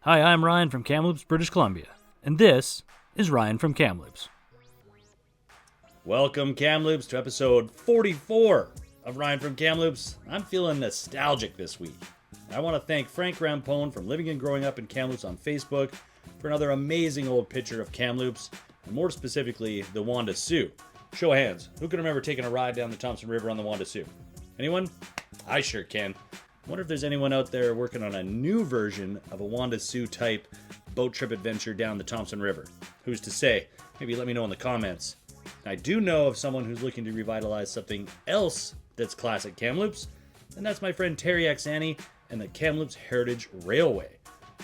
Hi, I'm Ryan from Kamloops, British Columbia, and this is Ryan from Kamloops. Welcome, Kamloops, to episode 44 of Ryan from Kamloops. I'm feeling nostalgic this week. I want to thank Frank Rampone from Living and Growing Up in Kamloops on Facebook for another amazing old picture of Kamloops, and more specifically, the Wanda Sioux. Show of hands, who can remember taking a ride down the Thompson River on the Wanda Sioux? Anyone? I sure can. I wonder if there's anyone out there working on a new version of a Wanda Sioux type boat trip adventure down the Thompson River. Who's to say? Maybe let me know in the comments. I do know of someone who's looking to revitalize something else that's classic Kamloops, and that's my friend Terri and the Kamloops Heritage Railway.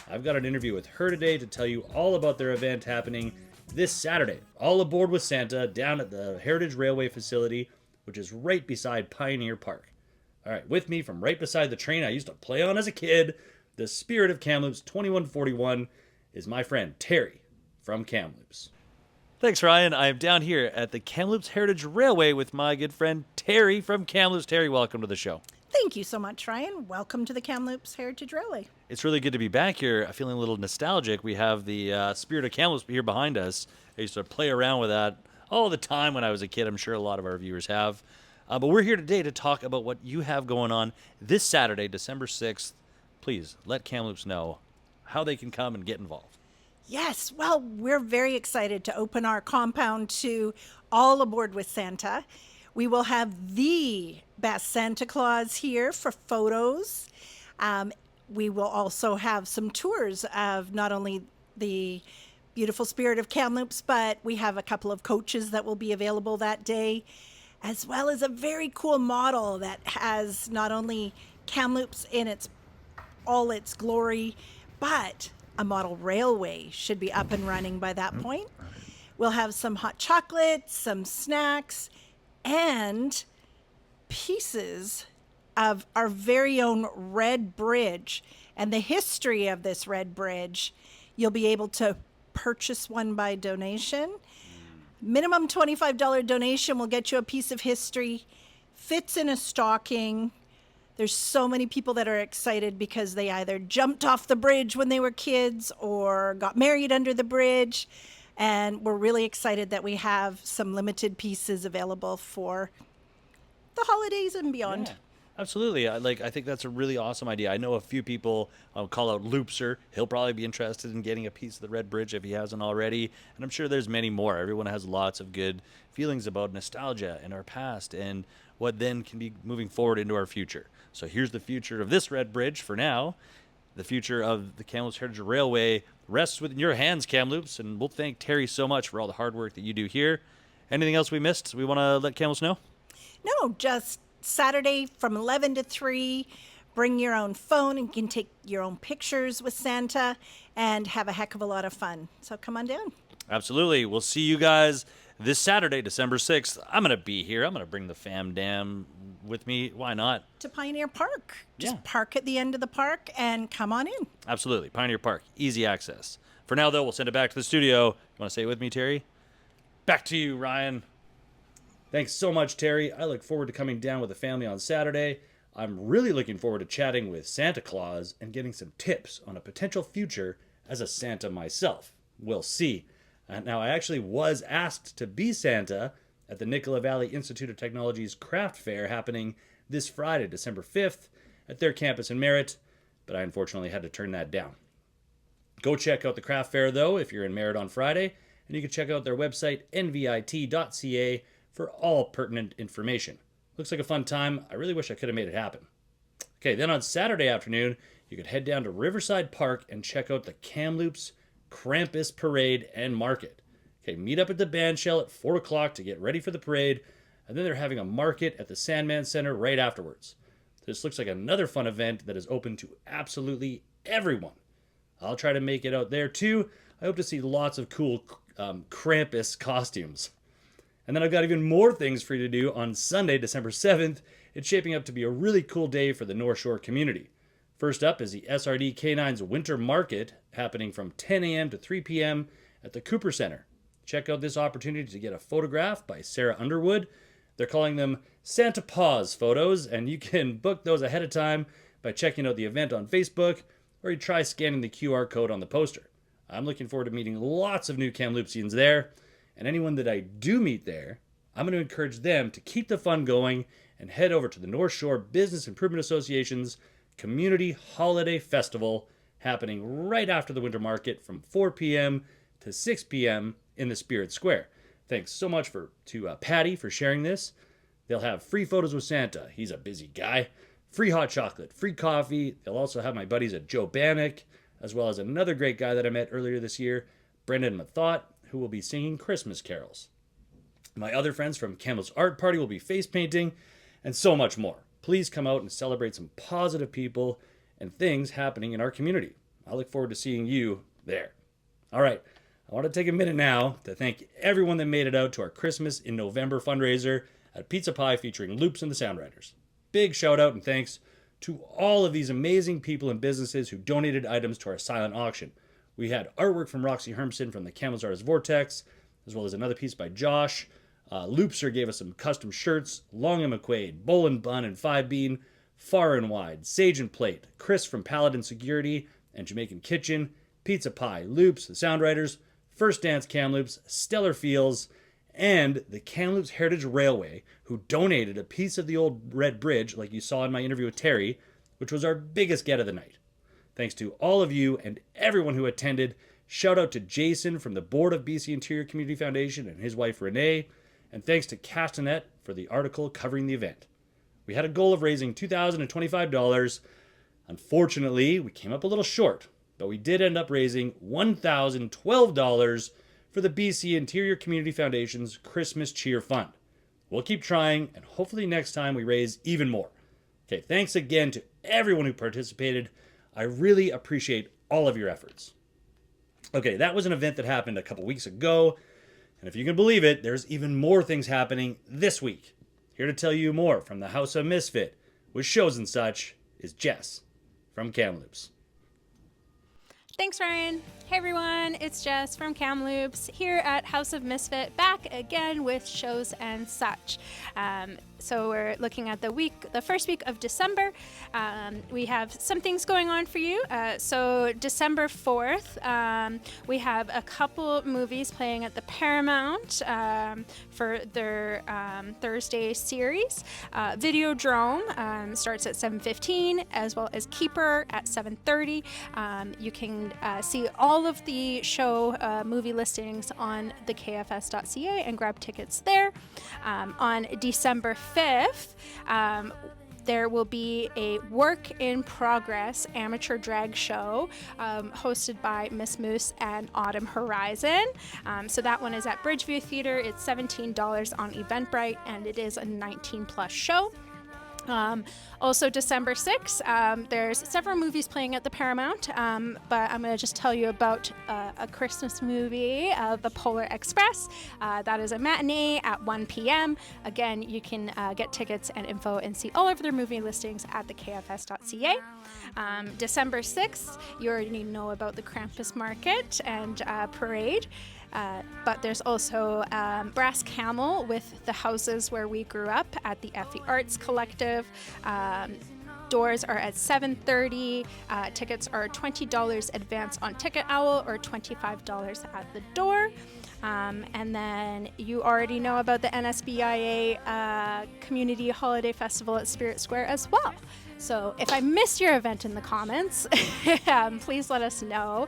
I've got an interview with her today to tell you all about their event happening this Saturday, all aboard with Santa, down at the Heritage Railway facility, which is right beside Pioneer Park. All right, with me from right beside the train I used to play on as a kid, the spirit of Kamloops 2141, is my friend Terri from Kamloops. Thanks, Ryan. I am down here at the Kamloops Heritage Railway with my good friend Terri from Kamloops. Terri, welcome to the show. Thank you so much, Ryan. Welcome to the Kamloops Heritage Railway. It's really good to be back here. I'm feeling a little nostalgic. We have the spirit of Kamloops here behind us. I used to play around with that all the time when I was a kid. I'm sure a lot of our viewers have. But we're here today to talk about what you have going on this Saturday, December 6th. Please let Kamloops know how they can come and get involved. Yes, well, we're very excited to open our compound to all aboard with Santa. We will have the best Santa Claus here for photos. We will also have some tours of not only the beautiful spirit of Kamloops, but we have a couple of coaches that will be available that day, as well as a very cool model that has not only Kamloops in all its glory, but a model railway should be up and running by that point. We'll have some hot chocolate, some snacks, and pieces of our very own red bridge and the history of this red bridge. You'll be able to purchase one by donation. Minimum $25 donation will get you a piece of history. Fits in a stocking. There's so many people that are excited because they either jumped off the bridge when they were kids or got married under the bridge. And we're really excited that we have some limited pieces available for the holidays and beyond. Yeah, absolutely. I think that's a really awesome idea. I know a few people. I'll call out Loopser. He'll probably be interested in getting a piece of the Red Bridge if he hasn't already. And I'm sure there's many more. Everyone has lots of good feelings about nostalgia and our past and what then can be moving forward into our future. So here's the future of this Red Bridge for now. The future of the Kamloops Heritage Railway rests within your hands, Kamloops, and we'll thank Terri so much for all the hard work that you do here. Anything else we missed we want to let Kamloops know? No, just Saturday from 11 to 3. Bring your own phone and you can take your own pictures with Santa and have a heck of a lot of fun. So come on down. Absolutely. We'll see you guys this Saturday, December 6th. I'm going to be here. I'm going to bring the fam dam with me. Why not? To Pioneer Park. Just park at the end of the park and come on in. Absolutely. Pioneer Park. Easy access. For now, though, we'll send it back to the studio. You want to say it with me, Terri? Back to you, Ryan. Thanks so much, Terri. I look forward to coming down with the family on Saturday. I'm really looking forward to chatting with Santa Claus and getting some tips on a potential future as a Santa myself. We'll see. Now, I actually was asked to be Santa at the Nicola Valley Institute of Technology's craft fair happening this Friday, December 5th, at their campus in Merritt, but I unfortunately had to turn that down. Go check out the craft fair, though, if you're in Merritt on Friday, and you can check out their website, NVIT.ca, for all pertinent information. Looks like a fun time. I really wish I could have made it happen. Okay, then on Saturday afternoon, you could head down to Riverside Park and check out the Kamloops Krampus Parade and Market. Okay, meet up at the band shell at 4 o'clock to get ready for the parade, and then they're having a market at the Sandman Center right afterwards. This looks like another fun event that is open to absolutely everyone. I'll try to make it out there too. I hope to see lots of cool Krampus costumes. And then I've got even more things for you to do on Sunday, December 7th. It's shaping up to be a really cool day for the North Shore community. First up is the SRD K9's Winter Market, happening from 10 a.m. to 3 p.m. at the Cooper Center. Check out this opportunity to get a photograph by Sarah Underwood. They're calling them Santa Paws photos, and you can book those ahead of time by checking out the event on Facebook or you try scanning the QR code on the poster. I'm looking forward to meeting lots of new Kamloopsians there, and anyone that I do meet there, I'm going to encourage them to keep the fun going and head over to the North Shore Business Improvement Association's Community Holiday Festival, happening right after the winter market from 4 p.m. to 6 p.m. in the Spirit Square. Thanks so much to Patti for sharing this. They'll have free photos with Santa. He's a busy guy. Free hot chocolate, free coffee. They'll also have my buddies at Joe Bannock, as well as another great guy that I met earlier this year, Brendan Mathot, who will be singing Christmas carols. My other friends from Kamloops Art Party will be face painting, and so much more. Please come out and celebrate some positive people and things happening in our community. I look forward to seeing you there. All right, I want to take a minute now to thank everyone that made it out to our Christmas in November fundraiser at Pizza Pie featuring Loops and the Soundwriters. Big shout out and thanks to all of these amazing people and businesses who donated items to our silent auction. We had artwork from Roxi Hermsen from the Kamloops Artist Vortex, as well as another piece by Josh. Loopster gave us some custom shirts. Long and McQuade, Bowl and Bun and Five Bean, Far and Wide, Sage and Plate, Chris from Paladin Security and Jamaican Kitchen, Pizza Pie, Loops, the Soundwriters, First Dance Kamloops, Stellar Fields, and the Kamloops Heritage Railway, who donated a piece of the old Red Bridge, like you saw in my interview with Terri, which was our biggest get of the night. Thanks to all of you and everyone who attended. Shout out to Jason from the board of BC Interior Community Foundation and his wife Renee, and thanks to Castanet for the article covering the event. We had a goal of raising $2,025. Unfortunately, we came up a little short, but we did end up raising $1,012 for the BC Interior Community Foundation's Christmas Cheer Fund. We'll keep trying, and hopefully next time we raise even more. Okay, thanks again to everyone who participated. I really appreciate all of your efforts. Okay, that was an event that happened a couple weeks ago, and if you can believe it, there's even more things happening this week. Here to tell you more from the Haus of Misfit, with shows and such, is Jess from Kamloops. Thanks, Ryan. Hey everyone, it's Jess from Kamloops here at Haus of Misfit, back again with shows and such. So we're looking at the first week of December. We have some things going on for you. So December 4th, we have a couple movies playing at the Paramount for their Thursday series. Videodrome starts at 7:15, as well as Keeper at 7:30. You can see all of the show movie listings on the kfs.ca and grab tickets there. On December 5th, there will be a work in progress amateur drag show hosted by Miss Moose and Autumn Horizon. So that one is at Bridgeview Theater. It's $17 on Eventbrite, and it is a 19+ show. Also December 6th, there's several movies playing at the Paramount, but I'm going to just tell you about a Christmas movie, The Polar Express. That is a matinee at 1 p.m. Again, you can get tickets and info and see all of their movie listings at the kfs.ca. December 6th, you already know about the Krampus Market and Parade. But there's also Brass Camel with the houses where we grew up at the FE Arts Collective. Doors are at 7:30. Tickets are $20 advance on Ticket Owl or $25 at the door. And then you already know about the NSBIA Community Holiday Festival at Spirit Square as well. So if I missed your event in the comments, please let us know.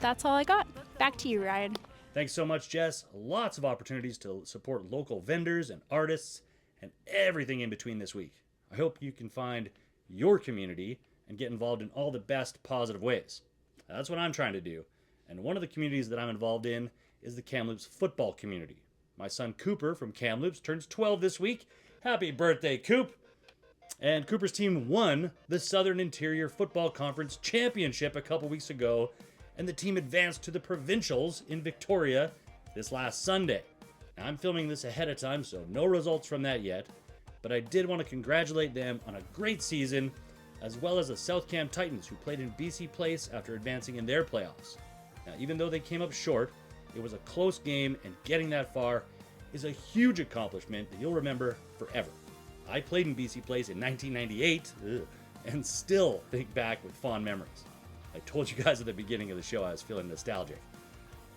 That's all I got. Back to you, Ryan. Thanks so much, Jess. Lots of opportunities to support local vendors and artists and everything in between this week. I hope you can find your community and get involved in all the best positive ways. That's what I'm trying to do. And one of the communities that I'm involved in is the Kamloops football community. My son Cooper from Kamloops turns 12 this week. Happy birthday, Coop! And Cooper's team won the Southern Interior Football Conference Championship a couple weeks ago, and the team advanced to the provincials in Victoria this last Sunday. Now, I'm filming this ahead of time, so no results from that yet, but I did want to congratulate them on a great season, as well as the South Cam Titans, who played in BC Place after advancing in their playoffs. Now, even though they came up short, it was a close game, and getting that far is a huge accomplishment that you'll remember forever. I played in BC Place in 1998, and still think back with fond memories. I told you guys at the beginning of the show I was feeling nostalgic.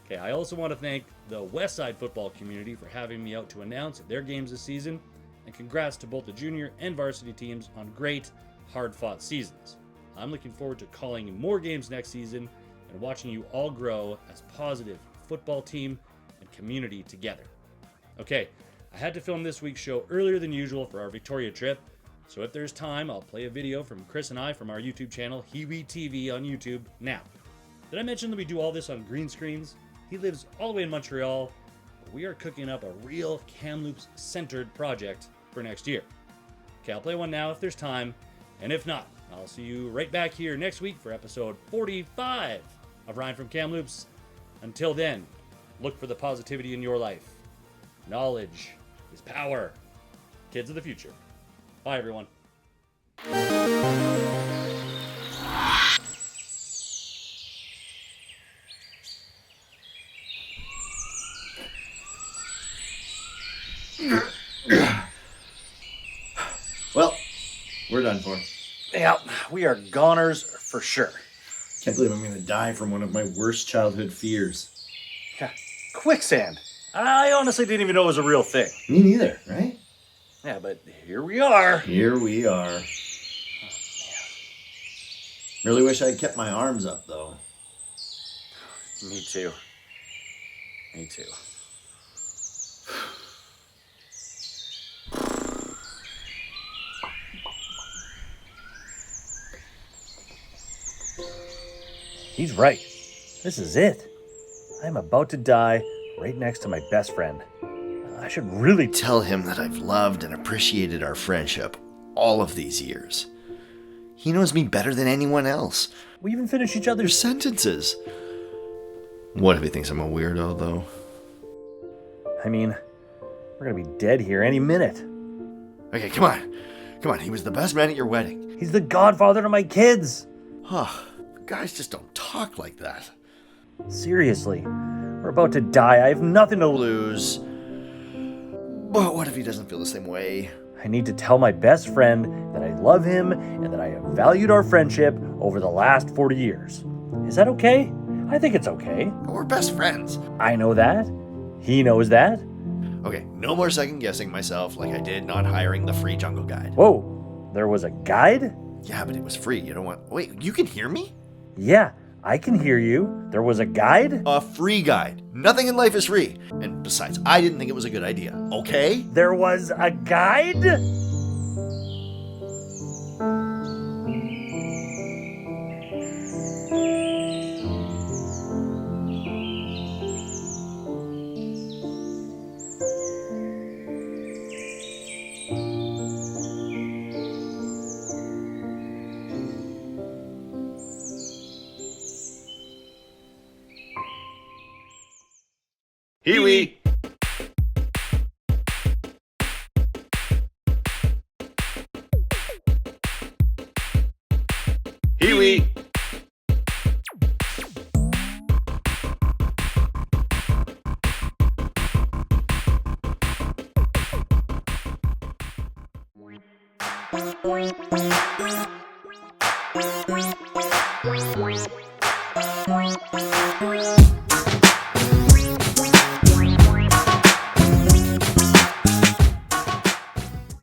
Okay, I also want to thank the Westsyde Football community for having me out to announce their games this season, and congrats to both the junior and varsity teams on great, hard-fought seasons. I'm looking forward to calling more games next season and watching you all grow as positive football team and community together. Okay, I had to film this week's show earlier than usual for our Victoria trip, so if there's time, I'll play a video from Chris and I from our YouTube channel, Hiwi TV on YouTube, now. Did I mention that we do all this on green screens? He lives all the way in Montreal, but we are cooking up a real Kamloops-centered project for next year. Okay, I'll play one now if there's time, and if not, I'll see you right back here next week for episode 45 of Ryan from Kamloops. Until then, look for the positivity in your life. Knowledge is power. Kids of the future. Bye, everyone. Well, we're done for. Yeah, we are goners for sure. Can't believe I'm gonna die from one of my worst childhood fears. Yeah, quicksand. I honestly didn't even know it was a real thing. Me neither, right? Yeah, but here we are. Here we are. Oh, man. Really wish I'd kept my arms up, though. Me too. Me too. He's right. This is it. I'm about to die right next to my best friend. I should really Tell him that I've loved and appreciated our friendship all of these years. He knows me better than anyone else. We even finish each Their other's sentences. What if he thinks I'm a weirdo, though? I mean, we're gonna be dead here any minute. Okay, come on. Come on, he was the best man at your wedding. He's the godfather to my kids. Huh. Guys just don't talk like that. Seriously, we're about to die. I have nothing to lose. But what if he doesn't feel the same way? I need to tell my best friend that I love him and that I have valued our friendship over the last 40 years. Is that okay? I think it's okay. We're best friends. I know that. He knows that. Okay, no more second guessing myself like I did not hiring the free jungle guide. Whoa, there was a guide? Yeah, but it was free. You don't want... Wait, you can hear me? Yeah, I can hear you. There was a guide? A free guide. Nothing in life is free. And besides, I didn't think it was a good idea. Okay? There was a guide? Hiwi! Hiwi!